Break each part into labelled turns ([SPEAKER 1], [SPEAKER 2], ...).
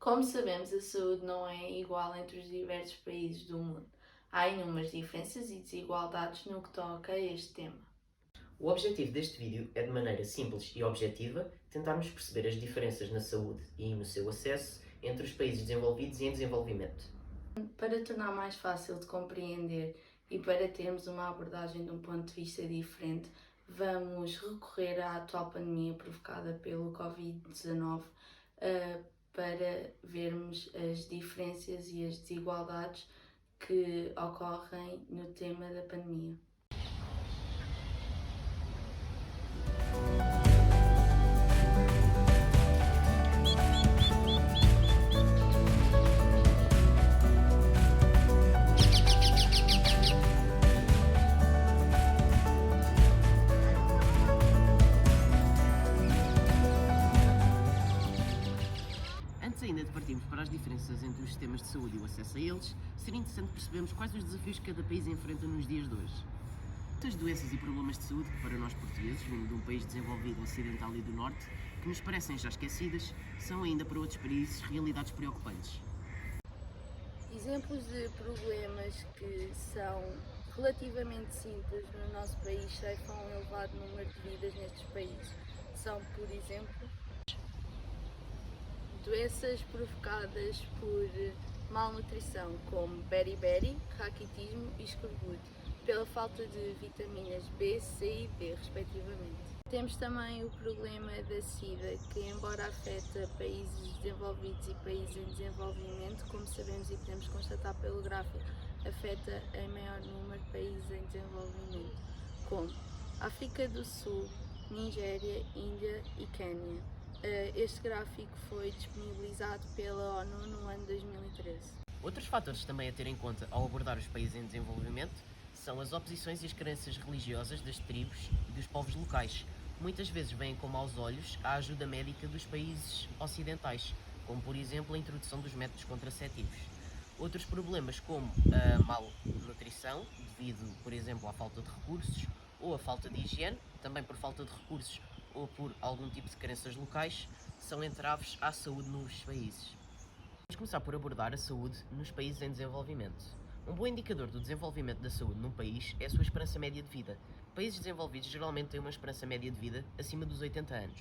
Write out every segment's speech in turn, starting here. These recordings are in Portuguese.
[SPEAKER 1] Como sabemos, a saúde não é igual entre os diversos países do mundo. Há inúmeras diferenças e desigualdades no que toca a este tema.
[SPEAKER 2] O objetivo deste vídeo é, de maneira simples e objetiva, tentarmos perceber as diferenças na saúde e no seu acesso entre os países desenvolvidos e em desenvolvimento.
[SPEAKER 1] Para tornar mais fácil de compreender e para termos uma abordagem de um ponto de vista diferente, vamos recorrer à atual pandemia provocada pelo Covid-19 para vermos as diferenças e as desigualdades que ocorrem no tema da pandemia.
[SPEAKER 2] Antes ainda de partirmos para as diferenças entre os sistemas de saúde e o acesso a eles, seria interessante percebermos quais os desafios que cada país enfrenta nos dias de hoje. Muitas doenças e problemas de saúde que para nós portugueses, vindo de um país desenvolvido ocidental e do norte, que nos parecem já esquecidas, são ainda para outros países realidades preocupantes.
[SPEAKER 1] Exemplos de problemas que são relativamente simples no nosso país ceifam um elevado número de vidas nestes países. São, por exemplo, doenças provocadas por malnutrição, como beriberi, raquitismo e escorbuto, pela falta de vitaminas B, C e D, respectivamente. Temos também o problema da SIDA, que embora afeta países desenvolvidos e países em desenvolvimento, como sabemos e podemos constatar pelo gráfico, afeta em maior número de países em desenvolvimento, como África do Sul, Nigéria, Índia e Quênia. Este gráfico foi disponibilizado pela ONU no ano 2013.
[SPEAKER 2] Outros fatores também a ter em conta ao abordar os países em desenvolvimento são as oposições e as crenças religiosas das tribos e dos povos locais. Muitas vezes veem com maus olhos a ajuda médica dos países ocidentais, como por exemplo a introdução dos métodos contraceptivos. Outros problemas como a malnutrição, devido por exemplo à falta de recursos ou à falta de higiene, também por falta de recursos ou por algum tipo de crenças locais, são entraves à saúde nos países. Vamos começar por abordar a saúde nos países em desenvolvimento. Um bom indicador do desenvolvimento da saúde num país é a sua esperança média de vida. Países desenvolvidos geralmente têm uma esperança média de vida acima dos 80 anos,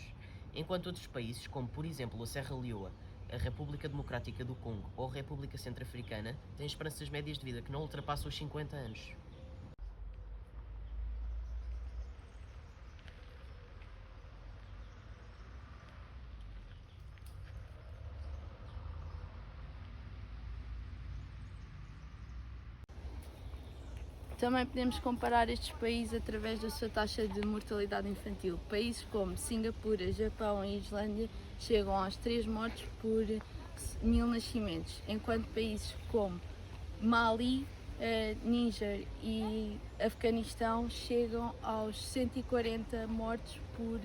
[SPEAKER 2] enquanto outros países, como por exemplo a Serra Leoa, a República Democrática do Congo ou a República Centro-Africana, têm esperanças médias de vida que não ultrapassam os 50 anos.
[SPEAKER 1] Também podemos comparar estes países através da sua taxa de mortalidade infantil. Países como Singapura, Japão e Islândia chegam aos 3 mortes por 1000 nascimentos, enquanto países como Mali, Níger e Afeganistão chegam aos 140 mortes por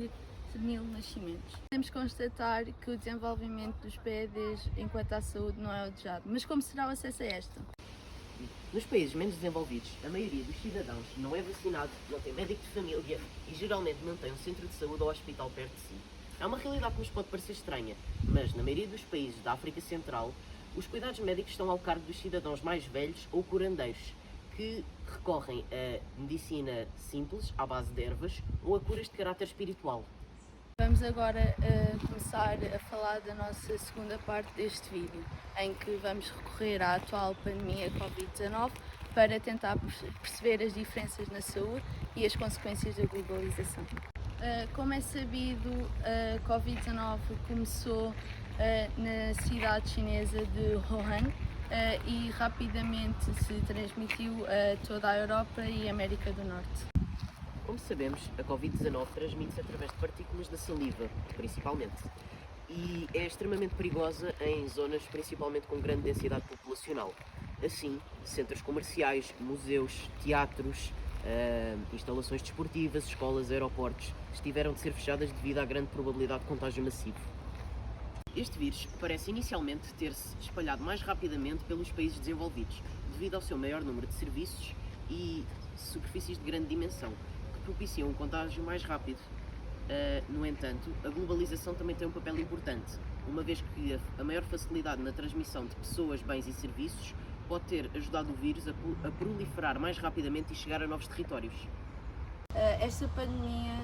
[SPEAKER 1] 1000 nascimentos. Podemos constatar que o desenvolvimento dos PEDs enquanto à saúde não é o desejado. Mas como será o acesso a esta?
[SPEAKER 2] Nos países menos desenvolvidos, a maioria dos cidadãos não é vacinado, não tem médico de família e geralmente não tem um centro de saúde ou hospital perto de si. É uma realidade que nos pode parecer estranha, mas na maioria dos países da África Central, os cuidados médicos estão ao cargo dos cidadãos mais velhos ou curandeiros, que recorrem a medicina simples, à base de ervas, ou a curas de caráter espiritual.
[SPEAKER 1] Vamos agora começar a falar da nossa segunda parte deste vídeo, em que vamos recorrer à atual pandemia Covid-19 para tentar perceber as diferenças na saúde e as consequências da globalização. Como é sabido, a Covid-19 começou na cidade chinesa de Wuhan e rapidamente se transmitiu a toda a Europa e América do Norte.
[SPEAKER 2] Como sabemos, a Covid-19 transmite-se através de partículas da saliva, principalmente, e é extremamente perigosa em zonas principalmente com grande densidade populacional. Assim, centros comerciais, museus, teatros, instalações desportivas, escolas, aeroportos tiveram de ser fechadas devido à grande probabilidade de contágio massivo. Este vírus parece inicialmente ter-se espalhado mais rapidamente pelos países desenvolvidos, devido ao seu maior número de serviços e superfícies de grande dimensão, propiciam um contágio mais rápido. No entanto, a globalização também tem um papel importante, uma vez que a maior facilidade na transmissão de pessoas, bens e serviços pode ter ajudado o vírus a proliferar mais rapidamente e chegar a novos territórios.
[SPEAKER 1] Esta pandemia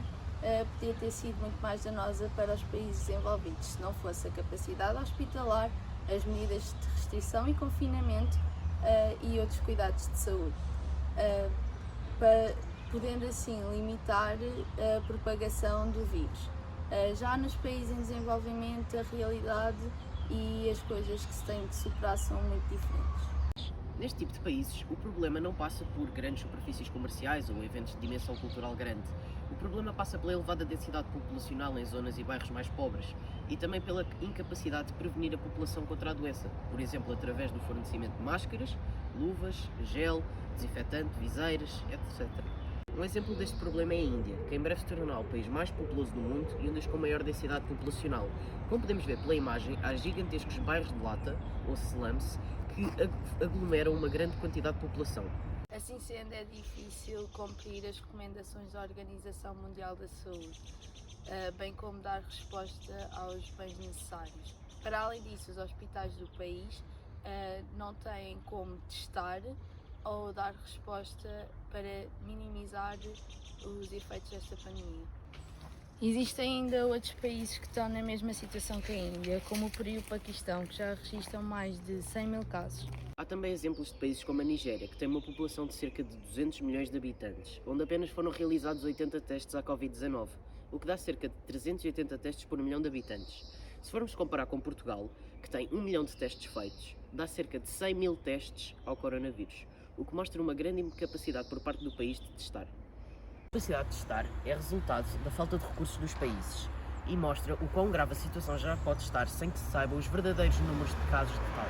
[SPEAKER 1] podia ter sido muito mais danosa para os países desenvolvidos se não fosse a capacidade hospitalar, as medidas de restrição e confinamento e outros cuidados de saúde, podendo assim limitar a propagação do vírus. Já nos países em desenvolvimento, a realidade e as coisas que se têm de superar são muito diferentes.
[SPEAKER 2] Neste tipo de países, o problema não passa por grandes superfícies comerciais ou eventos de dimensão cultural grande. O problema passa pela elevada densidade populacional em zonas e bairros mais pobres e também pela incapacidade de prevenir a população contra a doença, por exemplo, através do fornecimento de máscaras, luvas, gel, desinfetante, viseiras, etc. Um exemplo deste problema é a Índia, que em breve se tornará o país mais populoso do mundo e um dos com maior densidade populacional. Como podemos ver pela imagem, há gigantescos bairros de lata, ou slums, que aglomeram uma grande quantidade de população.
[SPEAKER 1] Assim sendo, é difícil cumprir as recomendações da Organização Mundial da Saúde, bem como dar resposta aos bens necessários. Para além disso, os hospitais do país não têm como testar ou dar resposta para minimizar os efeitos desta pandemia. Existem ainda outros países que estão na mesma situação que a Índia, como o Peru e o Paquistão, que já registram mais de 100 mil casos.
[SPEAKER 2] Há também exemplos de países como a Nigéria, que tem uma população de cerca de 200 milhões de habitantes, onde apenas foram realizados 80 testes à Covid-19, o que dá cerca de 380 testes por milhão de habitantes. Se formos comparar com Portugal, que tem 1 milhão de testes feitos, dá cerca de 100 mil testes ao coronavírus, o que mostra uma grande incapacidade por parte do país de testar. A capacidade de testar é resultado da falta de recursos dos países e mostra o quão grave a situação já pode estar sem que se saibam os verdadeiros números de casos de tal.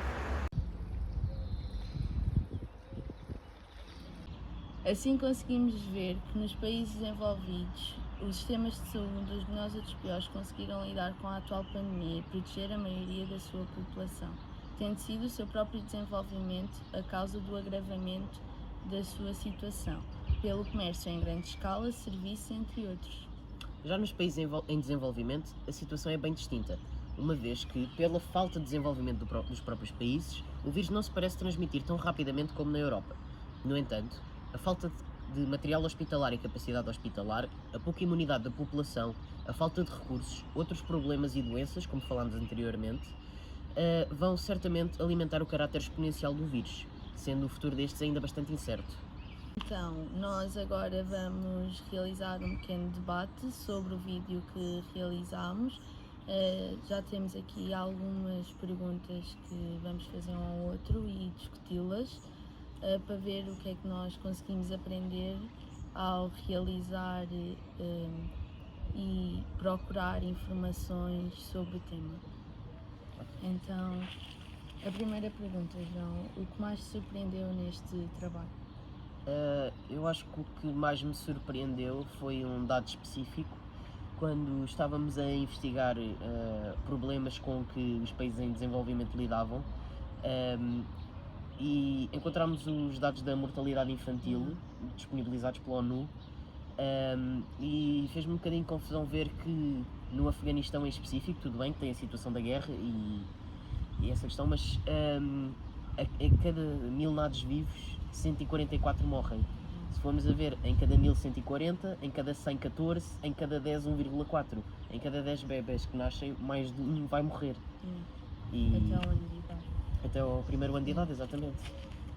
[SPEAKER 1] Assim conseguimos ver que nos países desenvolvidos, os sistemas de saúde dos melhores e dos piores conseguiram lidar com a atual pandemia e proteger a maioria da sua população, tendo sido o seu próprio desenvolvimento a causa do agravamento da sua situação, pelo comércio em grande escala, serviços, entre outros.
[SPEAKER 2] Já nos países em desenvolvimento, a situação é bem distinta, uma vez que, pela falta de desenvolvimento dos próprios países, o vírus não se parece transmitir tão rapidamente como na Europa. No entanto, a falta de material hospitalar e capacidade hospitalar, a pouca imunidade da população, a falta de recursos, outros problemas e doenças, como falámos anteriormente, vão certamente alimentar o caráter exponencial do vírus, sendo o futuro destes ainda bastante incerto.
[SPEAKER 1] Então, nós agora vamos realizar um pequeno debate sobre o vídeo que realizámos. Já temos aqui algumas perguntas que vamos fazer um ao outro e discuti-las para ver o que é que nós conseguimos aprender ao realizar e procurar informações sobre o tema. Então, a primeira pergunta, João, o que mais te surpreendeu neste trabalho?
[SPEAKER 2] Eu acho que o que mais me surpreendeu foi um dado específico quando estávamos a investigar problemas com que os países em desenvolvimento lidavam e encontramos os dados da mortalidade infantil disponibilizados pela ONU e fez-me um bocadinho de confusão ver que no Afeganistão em específico, tudo bem que tem a situação da guerra e essa questão, mas a cada 1000 nados vivos 144 morrem. Se formos a ver, em cada 1000, 140, em cada 100, 14, em cada 10, 1,4. Em cada 10 bebés que nascem, mais de um vai morrer.
[SPEAKER 1] Até ao ano de idade.
[SPEAKER 2] Até ao primeiro ano de idade, exatamente.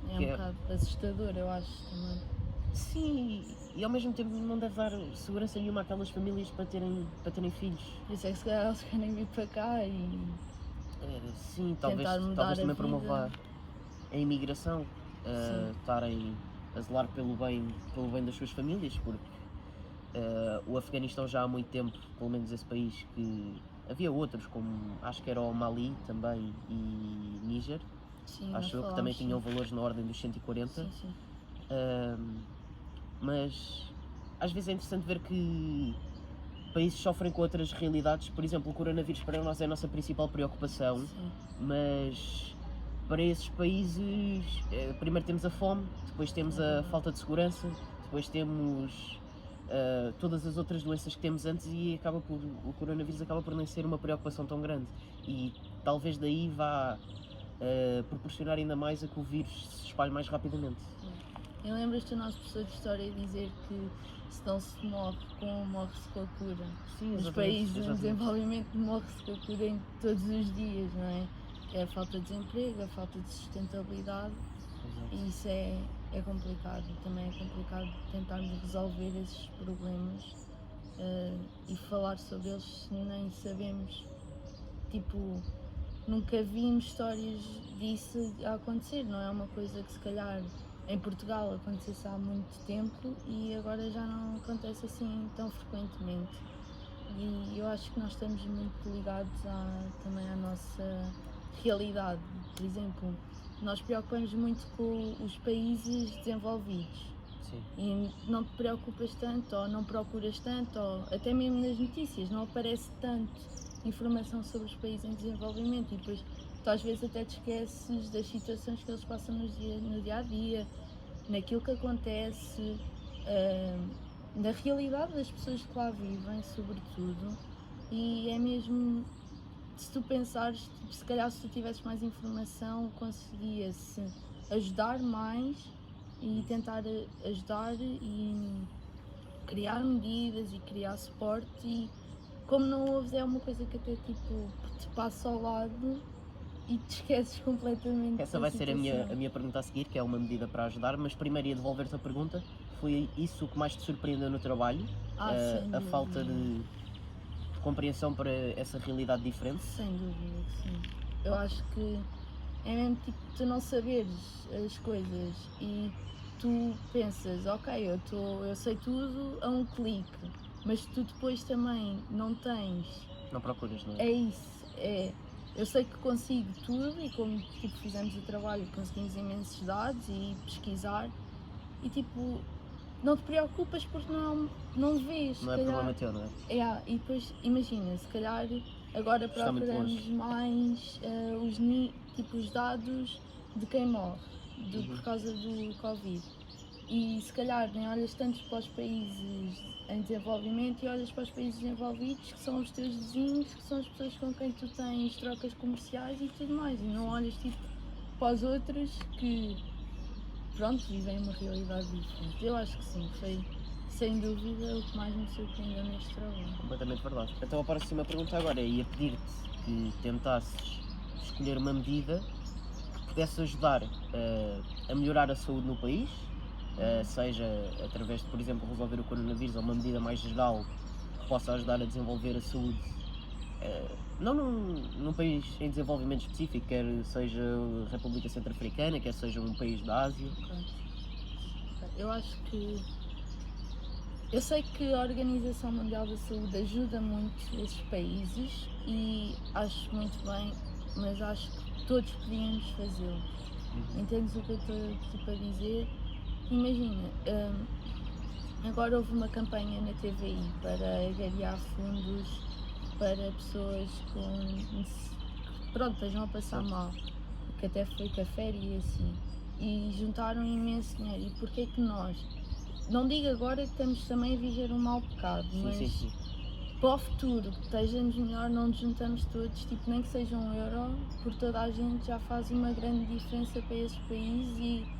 [SPEAKER 1] É um bocado assustador, eu acho, também.
[SPEAKER 2] Sim, e ao mesmo tempo não deve dar segurança nenhuma àquelas famílias para terem filhos.
[SPEAKER 1] Por isso é que se calhar eles querem vir para cá e
[SPEAKER 2] sim, talvez também promova a imigração, estarem a zelar pelo bem das suas famílias, porque o Afeganistão já há muito tempo, pelo menos esse país, que havia outros, como acho que era o Mali também e Níger,
[SPEAKER 1] sim,
[SPEAKER 2] acho eu que também tinham valores na ordem dos 140.
[SPEAKER 1] Sim.
[SPEAKER 2] Mas às vezes é interessante ver que países sofrem com outras realidades. Por exemplo, o coronavírus para nós é a nossa principal preocupação, mas para esses países primeiro temos a fome, depois temos a falta de segurança, depois temos todas as outras doenças que temos antes e o coronavírus acaba por nem ser uma preocupação tão grande. E talvez daí vá proporcionar ainda mais a que o vírus se espalhe mais rapidamente.
[SPEAKER 1] E lembras-te do nosso professor de História dizer que se não se morre com, morre-se com a cura?
[SPEAKER 2] Sim,
[SPEAKER 1] Nos países em desenvolvimento morre-se com a cura em todos os dias, não é? É a falta de desemprego, a falta de sustentabilidade.
[SPEAKER 2] Exato.
[SPEAKER 1] E isso é complicado. Também é complicado tentarmos resolver esses problemas e falar sobre eles se nem sabemos. Tipo, nunca vimos histórias disso a acontecer, não é uma coisa que se calhar em Portugal acontecesse há muito tempo e agora já não acontece assim tão frequentemente. E eu acho que nós estamos muito ligados também à nossa realidade. Por exemplo, nós preocupamos muito com os países desenvolvidos.
[SPEAKER 2] Sim.
[SPEAKER 1] E não te preocupas tanto, ou não procuras tanto, ou até mesmo nas notícias não aparece tanto informação sobre os países em desenvolvimento e depois tu às vezes até te esqueces das situações que eles passam no dia a dia, naquilo que acontece, na realidade das pessoas que lá vivem, sobretudo. E é mesmo, se tu pensares, tipo, se calhar se tu tivesses mais informação conseguia-se ajudar mais e tentar ajudar e criar medidas e criar suporte. E como não ouves, é uma coisa que até tipo te passa ao lado e te esqueces completamente.
[SPEAKER 2] Essa vai ser a minha pergunta a seguir, que é uma medida para ajudar, mas primeiro ia devolver-te a pergunta. Foi isso o que mais te surpreendeu no trabalho? A falta de compreensão para essa realidade diferente?
[SPEAKER 1] Sem dúvida, sim. Eu acho que é mesmo tipo tu não saberes as coisas e tu pensas, ok, eu sei tudo a um clique, mas tu depois também não tens.
[SPEAKER 2] Não procuras, não é?
[SPEAKER 1] É isso, eu sei que consigo tudo e como tipo, fizemos o trabalho conseguimos imensos dados e pesquisar e tipo, não te preocupas porque não vês.
[SPEAKER 2] Não é problema teu, não é?
[SPEAKER 1] E depois imagina, se calhar agora procuramos mais os dados de quem morre por causa do Covid. E se calhar nem olhas tanto para os países em desenvolvimento e olhas para os países desenvolvidos, que são os teus vizinhos, que são as pessoas com quem tu tens trocas comerciais e tudo mais. E não olhas tipo para os outros que, pronto, vivem uma realidade diferente. Eu acho que sim, foi sem dúvida o que mais me surpreendeu neste trabalho.
[SPEAKER 2] Completamente verdade. Então a próxima pergunta agora ia pedir-te que tentasses escolher uma medida que pudesse ajudar a melhorar a saúde no país, seja através de, por exemplo, resolver o coronavírus ou uma medida mais geral que possa ajudar a desenvolver a saúde, não num país em desenvolvimento específico, quer seja a República Centro-Africana, quer seja um país da Ásia.
[SPEAKER 1] Eu acho que eu sei que a Organização Mundial da Saúde ajuda muito esses países e acho muito bem, mas acho que todos podíamos fazê-lo. Entendes o que eu estou tipo, a dizer? Imagina, agora houve uma campanha na TVI para angariar fundos para pessoas que pronto, estejam a passar mal, que até foi café e assim, e juntaram imenso dinheiro. E porquê que nós, não digo agora que estamos também a viver um mau bocado, mas para o futuro, que esteja-nos melhor, não nos juntamos todos, tipo, nem que seja €1, por toda a gente já faz uma grande diferença para esses países. E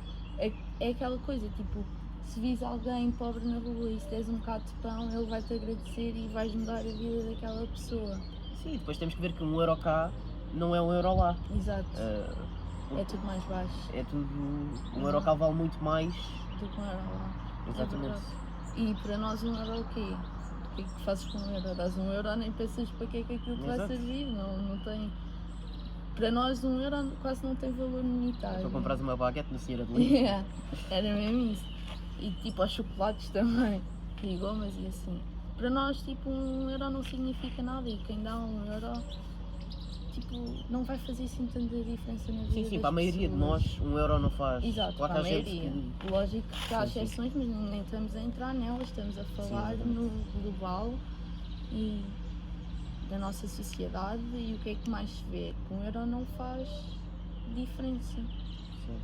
[SPEAKER 1] é aquela coisa, tipo, se vis alguém pobre na rua e se des um bocado de pão, ele vai-te agradecer e vais mudar a vida daquela pessoa.
[SPEAKER 2] Sim, depois temos que ver que €1 cá não é €1 lá.
[SPEAKER 1] Exato. É tudo mais baixo.
[SPEAKER 2] É tudo. €1 cá vale muito mais
[SPEAKER 1] do que €1 lá.
[SPEAKER 2] Exatamente.
[SPEAKER 1] E para nós €1 o quê? O que é que fazes com €1? Dás €1, nem pensas para que é que aquilo te vai servir, não tem. Para nós €1 quase não tem valor monetário.
[SPEAKER 2] Para comprares uma baguete no Senhora de Lima.
[SPEAKER 1] Era mesmo isso. E tipo aos chocolates também, e gomas e assim. Para nós tipo €1 não significa nada e quem dá €1 tipo, não vai fazer assim tanta diferença na vida.
[SPEAKER 2] Sim, para a maioria de nós €1 não faz.
[SPEAKER 1] Exato,
[SPEAKER 2] claro
[SPEAKER 1] para a
[SPEAKER 2] que há gente
[SPEAKER 1] maioria.
[SPEAKER 2] que...
[SPEAKER 1] Lógico que há exceções, mas nem estamos a entrar nelas, estamos a falar no global e da nossa sociedade e o que é que mais se vê? Que €1 não faz diferença.
[SPEAKER 2] Sim.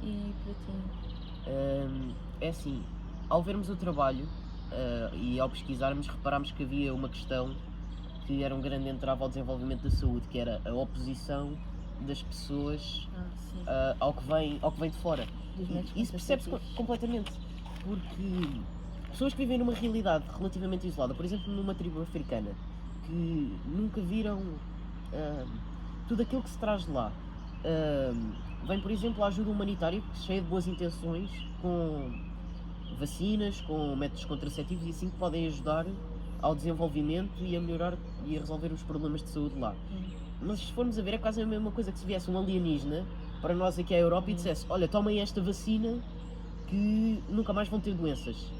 [SPEAKER 1] E para ti?
[SPEAKER 2] É assim, ao vermos o trabalho e ao pesquisarmos reparámos que havia uma questão que era um grande entrave ao desenvolvimento da saúde, que era a oposição das pessoas
[SPEAKER 1] Sim.
[SPEAKER 2] ao que vem de fora.
[SPEAKER 1] Dos métodos
[SPEAKER 2] Isso percebe-se
[SPEAKER 1] contraceptivos.
[SPEAKER 2] completamente, porque pessoas que vivem numa realidade relativamente isolada, por exemplo numa tribo africana, que nunca viram tudo aquilo que se traz de lá, vem por exemplo a ajuda humanitária, cheia de boas intenções, com vacinas, com métodos contraceptivos e assim que podem ajudar ao desenvolvimento e a melhorar e a resolver os problemas de saúde lá. Mas se formos a ver, é quase a mesma coisa que se viesse um alienígena para nós aqui à Europa e dissesse: olha, tomem esta vacina que nunca mais vão ter doenças.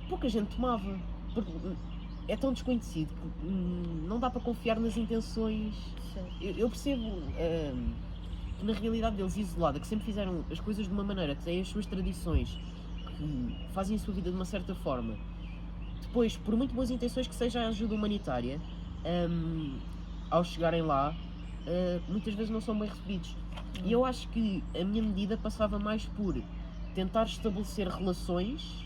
[SPEAKER 2] Pouca gente tomava, porque é tão desconhecido que não dá para confiar nas intenções.
[SPEAKER 1] Certo.
[SPEAKER 2] Eu percebo que na realidade deles isolada, que sempre fizeram as coisas de uma maneira, que têm as suas tradições, que fazem a sua vida de uma certa forma. Depois, por muito boas intenções que seja a ajuda humanitária, ao chegarem lá, muitas vezes não são bem recebidos. E eu acho que a minha medida passava mais por tentar estabelecer relações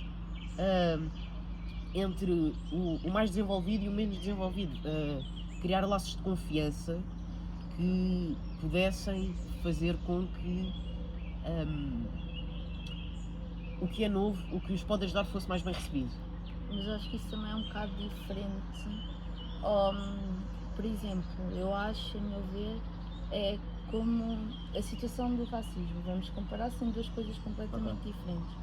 [SPEAKER 2] entre o mais desenvolvido e o menos desenvolvido. Criar laços de confiança que pudessem fazer com que o que é novo, o que os pode ajudar, fosse mais bem recebido.
[SPEAKER 1] Mas eu acho que isso também é um bocado diferente. Por exemplo, eu acho, a meu ver, é como a situação do racismo. Vamos comparar, são duas coisas completamente diferentes.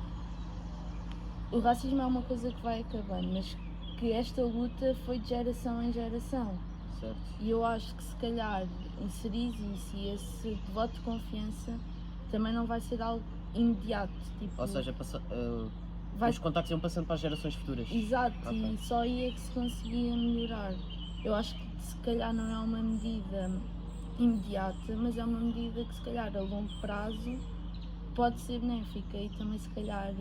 [SPEAKER 1] O racismo é uma coisa que vai acabando, mas que esta luta foi de geração em geração.
[SPEAKER 2] Certo.
[SPEAKER 1] E eu acho que se calhar inserir isso e esse voto de confiança também não vai ser algo imediato. Tipo,
[SPEAKER 2] Ou seja, os contactos iam passando para as gerações futuras.
[SPEAKER 1] Exato,
[SPEAKER 2] Ok.
[SPEAKER 1] e só aí é que se conseguia melhorar. Eu acho que se calhar não é uma medida imediata, mas é uma medida que se calhar a longo prazo pode ser benéfica e também se calhar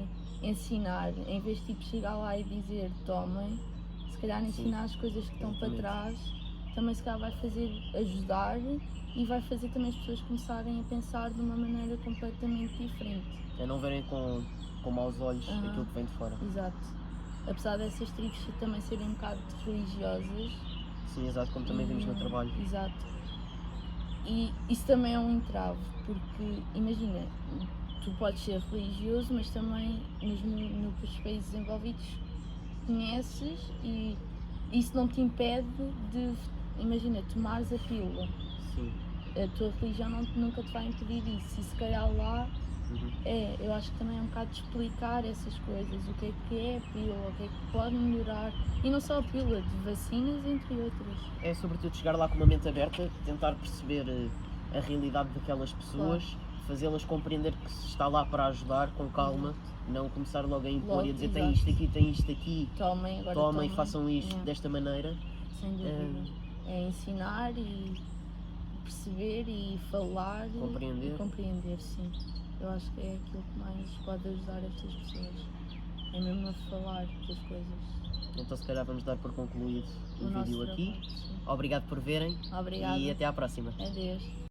[SPEAKER 1] ensinar, em vez de tipo chegar lá e dizer tomem, se calhar ensinar as coisas que estão para trás, também se calhar vai fazer ajudar e vai fazer também as pessoas começarem a pensar de uma maneira completamente diferente.
[SPEAKER 2] É não verem com maus olhos aquilo que vem de fora.
[SPEAKER 1] Exato. Apesar dessas tribos também serem um bocado religiosas.
[SPEAKER 2] Sim, exato, como também vimos no trabalho.
[SPEAKER 1] Exato. E isso também é um entrave, porque imagina, tu podes ser religioso, mas também nos países desenvolvidos conheces e isso não te impede de, imagina, tomares a pílula.
[SPEAKER 2] Sim.
[SPEAKER 1] A tua religião nunca te vai impedir isso. E se calhar lá, eu acho que também é um bocado de explicar essas coisas, o que é a pílula, o que é que pode melhorar, e não só a pílula, de vacinas, entre outras.
[SPEAKER 2] É sobretudo chegar lá com uma mente aberta, tentar perceber a realidade daquelas pessoas, fazê-las compreender que se está lá para ajudar com calma, não começar logo a impor e a dizer tem isto aqui, tomem, façam isto desta maneira.
[SPEAKER 1] Sem dúvida. É ensinar e perceber e falar
[SPEAKER 2] Compreender.
[SPEAKER 1] E compreender, sim. Eu acho que é aquilo que mais pode ajudar estas pessoas. É mesmo a falar das coisas.
[SPEAKER 2] Então se calhar vamos dar por concluído o vídeo aqui.
[SPEAKER 1] Trabalho, sim.
[SPEAKER 2] Obrigado por verem.
[SPEAKER 1] Obrigada.
[SPEAKER 2] E até à próxima.
[SPEAKER 1] Adeus.